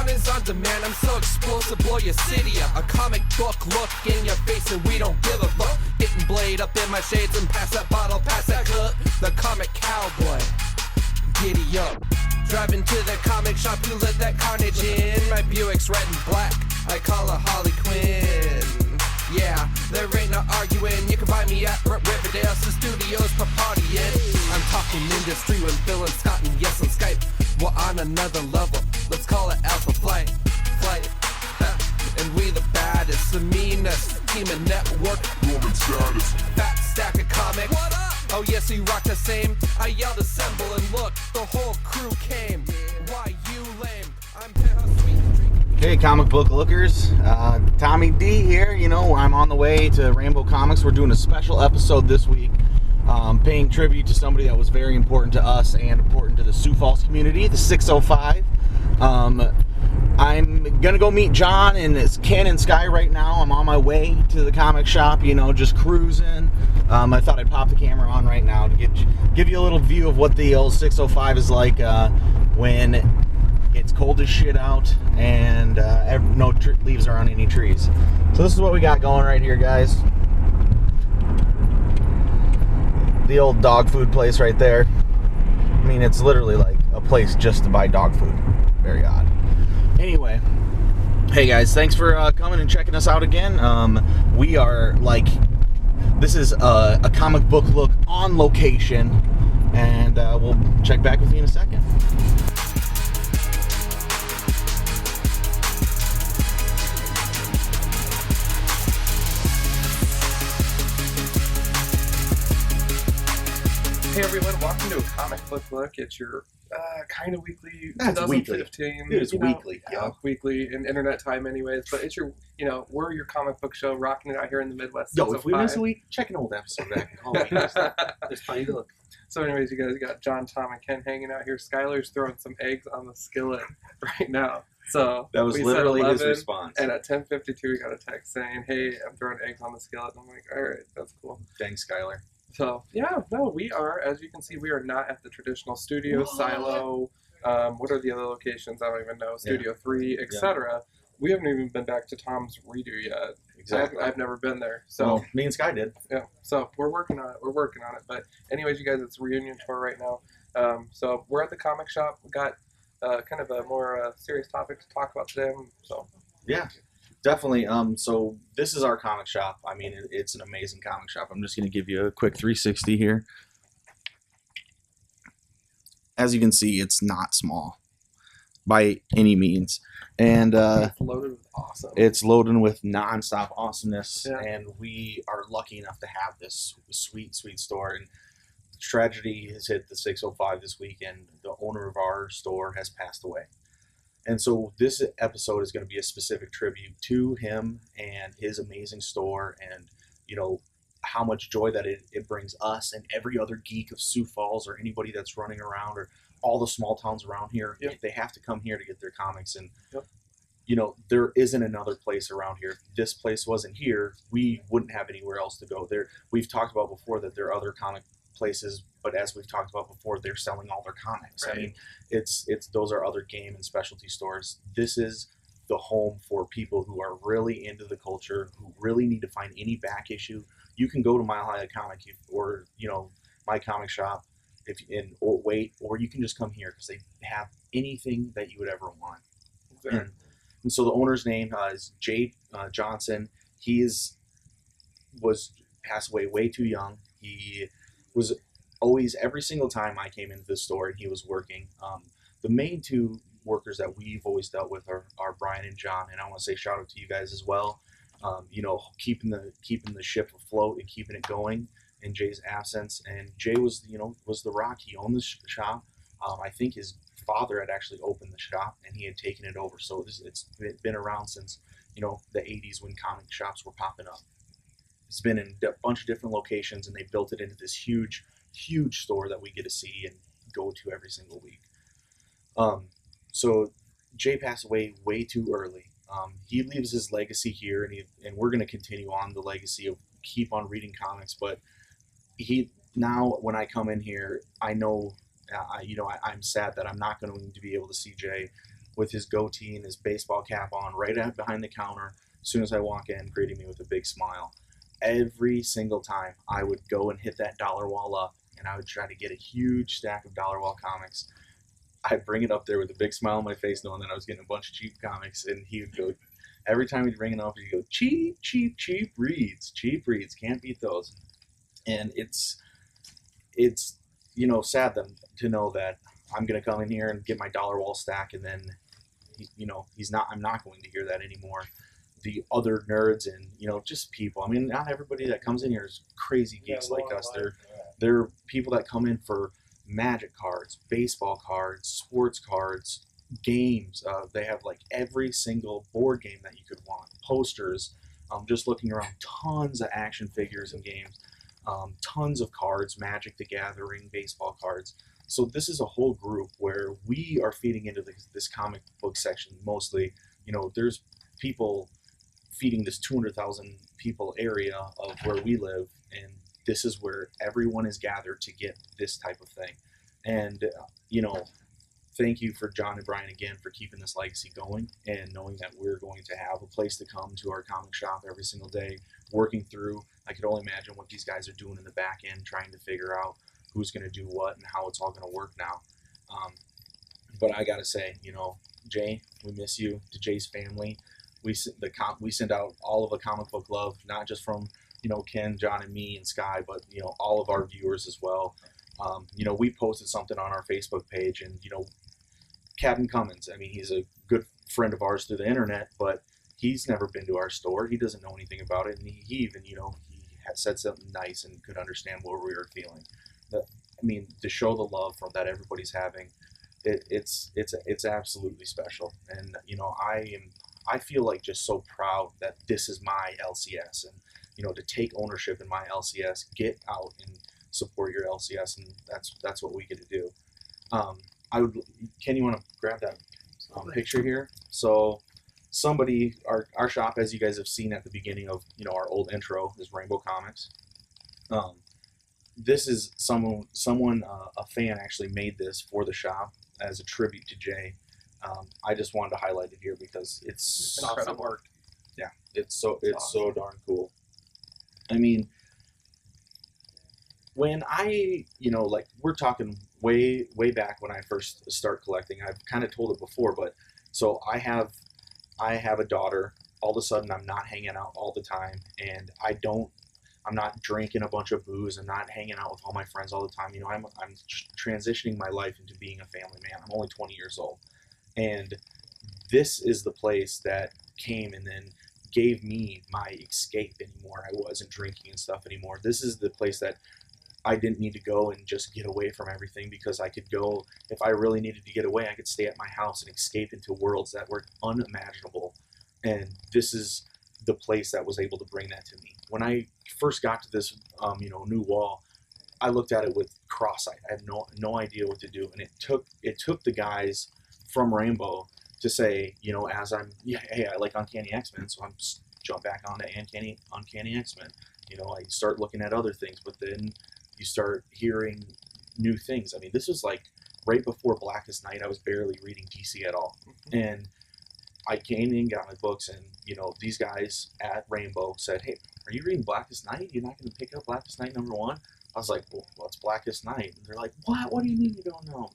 John is on demand, I'm so explosive, blow your city up. A comic book look in your face and we don't give a fuck. Getting blade up in my shades and pass that bottle, pass that cup. The comic cowboy, giddy up. Driving to the comic shop to let that carnage in. My Buick's red and black, I call her Harley Quinn. Yeah, there ain't no arguing. You can find me at Riverdale, the studios for partying. I'm talking industry with Bill and Scott and yes on Skype. We're on another level, let's call it Alpha Flight. And we the baddest, the meanest team and network. Roman status. Fat stack of comics. What up? Oh yes, we rock the same. I yelled assemble and look, the whole crew came. Why you lame? I'm Penthouse Sweet. Hey, comic book lookers, Tommy D here. You know, I'm on the way to Rainbow Comics. We're doing a special episode this week, paying tribute to somebody that was very important to us and important to the Sioux Falls community, the 605. I'm gonna go meet John and Ken and Sky right now. I'm on my way to the comic shop, you know, just cruising. I thought I'd pop the camera on right now to give you a little view of what the old 605 is like when it's cold as shit out and no leaves are on any trees. So this is what we got going right here, guys. The old dog food place right there. I mean, it's literally like a place just to buy dog food. Very odd. Anyway, hey guys, thanks for coming and checking us out again. We are like, this is a comic book look on location, and we'll check back with you in a second. Hey everyone, welcome to a comic book look. It's your kind of weekly, That's 2015. Weekly. It is weekly. Yeah, weekly in internet time, anyways. But it's your, we're your comic book show, rocking it out here in the Midwest. Yo, if we miss a week, check an old episode back. There's plenty to look. So, anyways, you guys got John, Tom, and Ken hanging out here. Skylar's throwing some eggs on the skillet right now. So That was we literally said his 11, response. And at 10:52, we got a text saying, "Hey, I'm throwing eggs on the skillet." And I'm like, "All right, that's cool." Thanks, Skylar. So, yeah, no, we are, as you can see, we are not at the traditional studio, Silo, what are the other locations? I don't even know, Studio 3, etc. We haven't even been back to Tom's redo yet. Exactly. I've never been there. So Well, me and Sky did. yeah, so we're working on it. But anyways, you guys, it's a reunion tour right now. So we're at the comic shop. We got kind of a more serious topic to talk about today. So Yeah, definitely. So this is our comic shop. I mean, it's an amazing comic shop. I'm just going to give you a quick 360 here. As you can see, it's not small by any means. And it's loaded with awesome. it's loaded with nonstop awesomeness. Yeah. And we are lucky enough to have this sweet, sweet store. And tragedy has hit the 605 this week, and the owner of our store has passed away. And so this episode is going to be a specific tribute to him and his amazing store, and how much joy that it brings us and every other geek of Sioux Falls or anybody that's running around, or all the small towns around here. Yep. They have to come here to get their comics. And Yep. there isn't another place around here. If this place wasn't here, we wouldn't have anywhere else to go. We've talked about before that there are other comic places, but as we've talked about before, they're selling all their comics. Right. I mean, it's those are other game and specialty stores. This is the home for people who are really into the culture, who really need to find any back issue. You can go to Mile High Comic or my comic shop or you can just come here because they have anything that you would ever want. Exactly. And so the owner's name is Jay Johnson. He passed away way too young. He was always, every single time I came into this store and he was working, the main two workers that we've always dealt with are Brian and John, and I want to say shout out to you guys as well. Keeping the ship afloat and keeping it going in Jay's absence. And Jay was the rock. He owned the shop. I think his father had actually opened the shop and he had taken it over. So it's been around since the 80s when comic shops were popping up. It's been in a bunch of different locations, and they built it into this huge, huge store that we get to see and go to every single week. So Jay passed away way too early. He leaves his legacy here, and we're going to continue on the legacy of keep on reading comics. But now when I come in here, I know, I'm sad that I'm not going to be able to see Jay with his goatee and his baseball cap on, right out behind the counter. As soon as I walk in, greeting me with a big smile. Every single time I would go and hit that dollar wall up, and I would try to get a huge stack of dollar wall comics. I'd bring it up there with a big smile on my face, knowing that I was getting a bunch of cheap comics, and he would go, every time he'd ring it up, he'd go, cheap, cheap, cheap reads, can't beat those. And it's sad to know that I'm gonna come in here and get my dollar wall stack, and then I'm not going to hear that anymore. The other nerds and just people. I mean, not everybody that comes in here is crazy geeks like us. They're people that come in for Magic cards, baseball cards, sports cards, games. They have like every single board game that you could want, posters. Just looking around, tons of action figures and games, tons of cards, Magic the Gathering, baseball cards. So this is a whole group where we are feeding into this comic book section mostly. There's people feeding this 200,000 people area of where we live, and this is where everyone is gathered to get this type of thing. And thank you for John and Brian again for keeping this legacy going, and knowing that we're going to have a place to come to our comic shop every single day, working through. I could only imagine what these guys are doing in the back end, trying to figure out who's going to do what and how it's all going to work now. But I gotta say, Jay, we miss you. To Jay's family, we send out all of the comic book love, not just from Ken, John, and me and Sky, but all of our viewers as well. We posted something on our Facebook page, and Captain Cummins. I mean, he's a good friend of ours through the internet, but he's never been to our store. He doesn't know anything about it, and he even he had said something nice and could understand what we were feeling. To show the love that everybody's having, it's absolutely special. And I feel like just so proud that this is my LCS, and to take ownership in my LCS, get out and support your LCS, and that's what we get to do. Ken, you want to grab that picture here? So our shop, as you guys have seen at the beginning of our old intro, is Rainbow Comics. This is someone a fan actually made this for the shop as a tribute to Jay. I just wanted to highlight it here because it's incredible work. Yeah, it's so darn cool. I mean, when we're talking way back when I first start collecting. I've kind of told it before, but so I have a daughter. All of a sudden, I'm not hanging out all the time, and I'm not drinking a bunch of booze. I'm not hanging out with all my friends all the time. I'm transitioning my life into being a family man. I'm only 20 years old, and this is the place that came and then gave me my escape anymore. I wasn't drinking and stuff anymore. This is the place that I didn't need to go and just get away from everything, because I could go, if I really needed to get away, I could stay at my house and escape into worlds that were unimaginable. And this is the place that was able to bring that to me. When I first got to this, new wall, I looked at it with cross-eyed. I had no idea what to do, and it took the guys from Rainbow to say, hey, I like Uncanny X-Men, so I'm just jump back onto Uncanny X-Men. I start looking at other things, but then you start hearing new things. I mean, this was like right before Blackest Night. I was barely reading DC at all, and I came in, got my books, and these guys at Rainbow said, "Hey, are you reading Blackest Night? You're not going to pick up Blackest Night #1?" I was like, "Well, what's Blackest Night?" And they're like, "What? What do you mean you don't know?"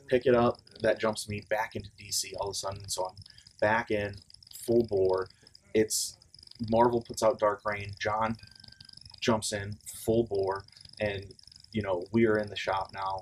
Pick it up. That jumps me back into DC all of a sudden. So I'm back in full bore. It's Marvel puts out Dark Reign. John jumps in full bore, and we are in the shop now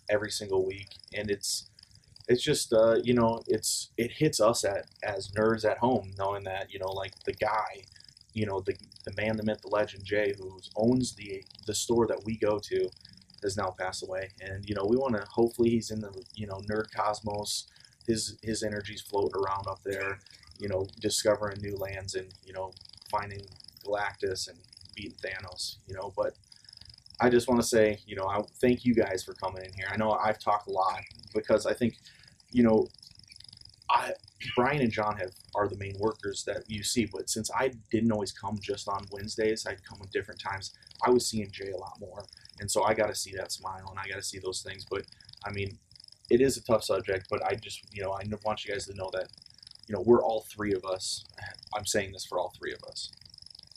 every single week, and it's just it hits us as nerds at home, knowing that like the guy, the man, the myth, the legend, Jay, who owns the store that we go to, has now passed away, and we want to, hopefully he's in the nerd cosmos, his energy's floating around up there, discovering new lands, and finding Galactus and beating Thanos, but I just want to say, I thank you guys for coming in here. I know I've talked a lot, because I think Brian and John are the main workers that you see, but since I didn't always come just on Wednesdays, I'd come at different times, I was seeing Jay a lot more, and so I got to see that smile, and I got to see those things. But I mean, it is a tough subject, but I just, I want you guys to know that, we're all three of us. I'm saying this for all three of us.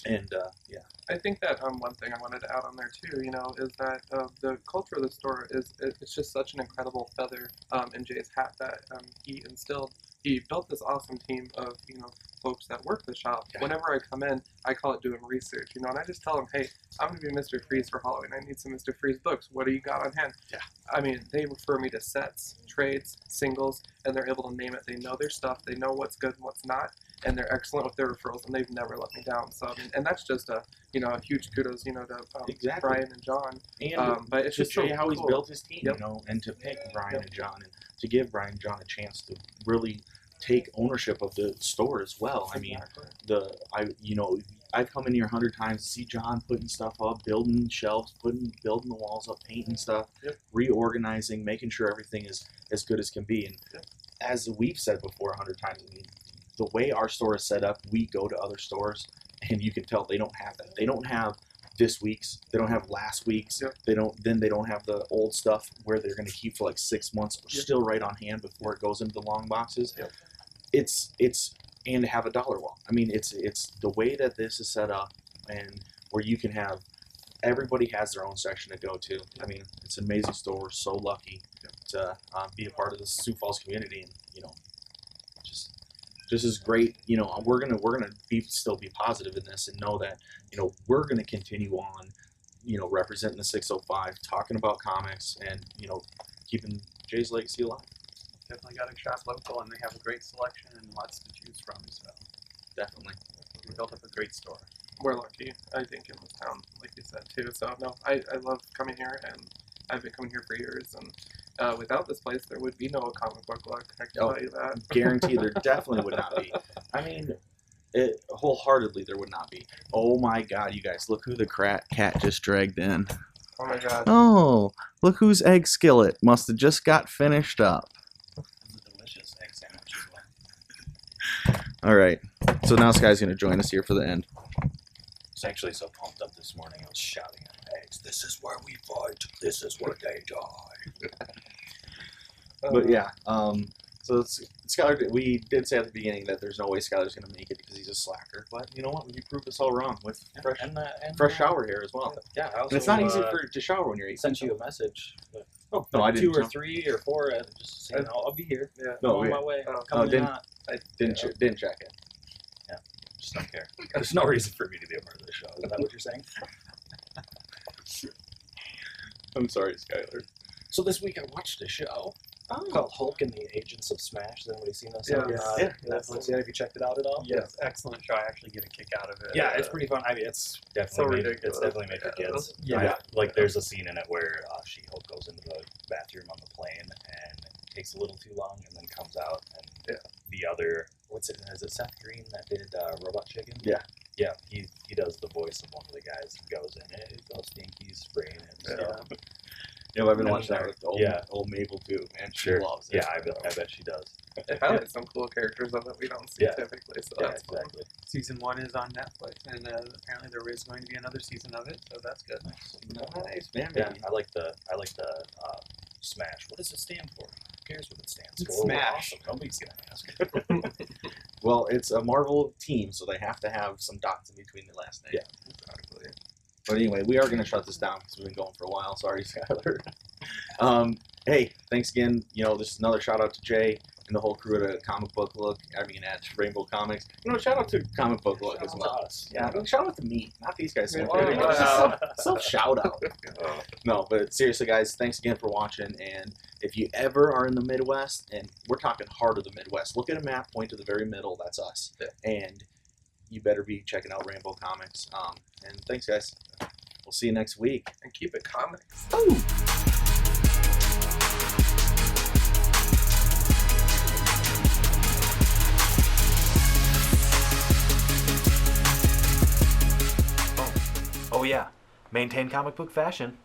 And, yeah. I think that one thing I wanted to add on there too, is that the culture of the store it's just such an incredible feather in Jay's hat that he instilled. He built this awesome team of folks that work the shop. Yeah. Whenever I come in, I call it doing research, and I just tell them, hey, I'm gonna be Mr. Freeze for Halloween. I need some Mr. Freeze books. What do you got on hand? Yeah. I mean, they refer me to sets, trades, singles, and they're able to name it. They know their stuff. They know what's good and what's not, and they're excellent with their referrals, and they've never let me down. So, I mean, and that's just a huge kudos, to Exactly. Brian and John. And But it's to just so Jay, how he's cool. built his team, Yep. and to pick Brian Yep. and John, and to give Brian and John a chance to really take ownership of the store as well. I mean, Exactly. I've come in here 100 times to see John putting stuff up, building shelves, building the walls up, painting stuff, Yep. reorganizing, making sure everything is as good as can be. And Yep. as we've said before 100 times, I mean, the way our store is set up, we go to other stores, and you can tell they don't have that. They don't have this week's. They don't have last week's. Yep. They don't have the old stuff where they're going to keep for like 6 months, Yep. still right on hand before it goes into the long boxes. Yep. It's and have a dollar wall. I mean, it's the way that this is set up, and where you can have everybody has their own section to go to. I mean, it's an amazing store. We're so lucky to be a part of the Sioux Falls community, and just is great. We're gonna still be positive in this, and know that we're gonna continue on, representing the 605, talking about comics, and keeping Jay's legacy alive. Definitely got to shop local, and they have a great selection and lots to choose from. So Definitely. we built up a great store. We're lucky, I think, in this town, like you said too. So no, I love coming here, and I've been coming here for years. And without this place, there would be no comic book luck. I can Oh. tell you that. Guarantee there definitely would not be. I mean, wholeheartedly there would not be. Oh my God, you guys, look who the cat just dragged in. Oh my God. Oh, look whose egg skillet must have just got finished up. It's a delicious egg sandwich as well. All right, so now Sky's gonna join us here for the end. I was actually so pumped up this morning. I was shouting at eggs. This is where we fight. This is where they die. But yeah, so Skylar, we did say at the beginning that there's no way Skylar's gonna make it because he's a slacker. But you know what? You proved us all wrong with fresh shower hair as well. Yeah, I also, And it's not easy to shower when you're 18. sent you a message. Oh no, I didn't. 2 or 3 or 4, just saying, I'll be here. Yeah. No, I'm on yeah. my way. Oh, Coming didn't- hot. Didn't check it. Just don't care. There's no reason for me to be a part of the show. Is that what you're saying? I'm sorry, Skylar. So this week I watched a show called Hulk and the Agents of Smash. Has anybody seen this on Yeah. Netflix yet? Have you checked it out at all? Yes, excellent show. I actually get a kick out of it. Yeah, it's pretty fun. I mean, it's So definitely ridiculous. made for kids. Yeah. Like there's a scene in it where She-Hulk goes into the bathroom on the plane and it takes a little too long, and then comes out, and the other, is it Seth Green that did Robot Chicken? Yeah. Yeah, he does the voice of one of the guys who goes in, hey, go Stinky's spraying it and stuff. Yeah, I've been And watching that with old Mabel too, and she Sure. loves it. Yeah, I bet she does. It highlights some cool characters that we don't see Yeah. typically. So Yeah, that's fun. exactly. Season 1 is on Netflix, and apparently there is going to be another season of it, so that's good. Nice, man. Yeah, Baby. I like the Smash. What does it stand for? Who cares what it stands for? Smash. Awesome. Nobody's gonna ask. Well, it's a Marvel team, so they have to have some dots in between the last name. Yeah. Exactly. But anyway, we are going to shut this down because we've been going for a while. Sorry, Skylar. Hey, thanks again. This is another shout out to Jay and the whole crew at Comic Book Look. I mean, at Rainbow Comics. Shout out to Comic Book Look as well. Yeah, shout out to me, not these guys. Yeah, wow. Self shout out. No, but seriously, guys, thanks again for watching. And if you ever are in the Midwest, and we're talking heart of the Midwest, look at a map, point to the very middle. That's us. And you better be checking out Rainbow Comics. And thanks, guys. We'll see you next week. And keep it comics. Oh yeah, maintain comic book fashion.